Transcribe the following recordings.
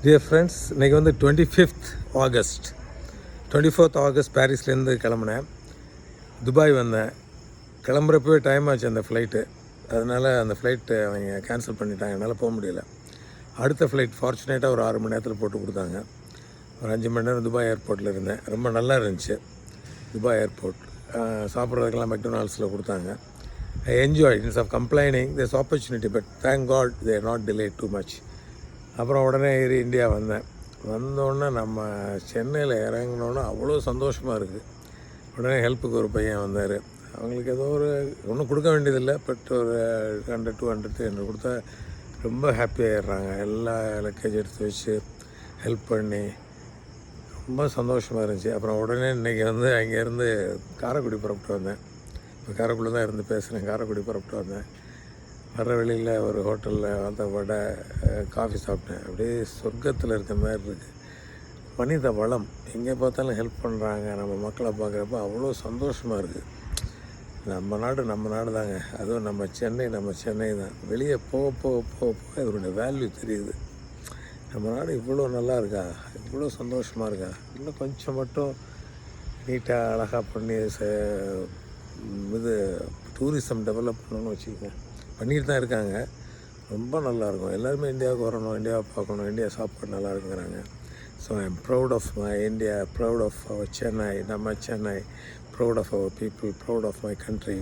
Dear friends, இன்றைக்கி வந்து 25th August 24th August பாரிஸ்லேருந்து கிளம்புனேன். துபாய் வந்தேன். கிளம்புறப்பவே டைம் ஆச்சு அந்த ஃப்ளைட்டு. அதனால் அந்த ஃப்ளைட்டு அவங்க கேன்சல் பண்ணிட்டாங்க, என்னால் போக முடியல. அடுத்த ஃப்ளைட் ஃபார்ச்சுனேட்டாக ஒரு 6 மணி நேரத்தில் போட்டு கொடுத்தாங்க. ஒரு 5 மணி நேரம் துபாய் ஏர்போர்ட்டில் இருந்தேன். ரொம்ப நல்லா இருந்துச்சு துபாய் ஏர்போர்ட். சாப்பிட்றதுக்கெல்லாம் மெக்டொனால்ட்ஸில் கொடுத்தாங்க. I enjoy instead of complaining this opportunity, but thank God they are not delay too much. அப்புறம் உடனே ஏறி இந்தியா வந்தேன். வந்தோடனே நம்ம சென்னையில் இறங்கினோன்னே அவ்வளோ சந்தோஷமாக இருக்குது. உடனே ஹெல்ப்புக்கு ஒரு பையன் வந்தார். அவங்களுக்கு ஏதோ ஒன்றும் கொடுக்க வேண்டியதில்லை, பட் ஒரு 100, 200, 300 கொடுத்தா ரொம்ப ஹாப்பியாகிடுறாங்க. எல்லா லக்கேஜ் எடுத்து வச்சு ஹெல்ப் பண்ணி ரொம்ப சந்தோஷமாக இருந்துச்சு. அப்புறம் உடனே இன்றைக்கி வந்து அங்கேருந்து காரைக்குடி புறப்பட்டு வந்தேன். இப்போ காரைக்குடியில் தான் இருந்து பேசுகிறேன். காரைக்குடி புறப்பட்டு வந்தேன். வர வழியில் ஒரு ஹோட்டலில் வந்த வடை காஃபி சாப்பிட்டேன். அப்படியே சொர்க்கத்தில் இருக்க மாதிரி இருக்குது. மனித வளம் எங்கே பார்த்தாலும் ஹெல்ப் பண்ணுறாங்க. நம்ம மக்களை பார்க்குறப்ப அவ்வளோ சந்தோஷமாக இருக்குது. நம்ம நாடு தாங்க. அதுவும் நம்ம சென்னை தான். வெளியே போக போக போக போக இதனுடைய வேல்யூ தெரியுது. நம்ம நாடு இவ்வளோ நல்லா இருக்கா, இவ்வளோ சந்தோஷமாக இருக்கா. இன்னும் கொஞ்சம் மட்டும் நீட்டாக அழகாக பண்ணி இது டூரிசம் டெவலப் பண்ணணும்னு வச்சுக்கோங்க. பண்ணிட்டு தான் இருக்காங்க. ரொம்ப நல்லாயிருக்கும். எல்லாருமே இந்தியாவுக்கு வரணும், இந்தியாவை பார்க்கணும், இந்தியா சாப்பாடு நல்லா இருக்குங்கிறாங்க. So I am proud of my India, proud of our Chennai, நம்ம Chennai, proud of our people, proud of my country.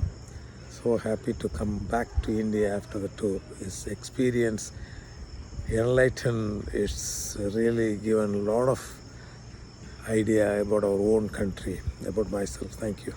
So happy to come back to India after the tour. Is experience enlightened. It's really given a lot of idea about our own country, about myself. Thank you.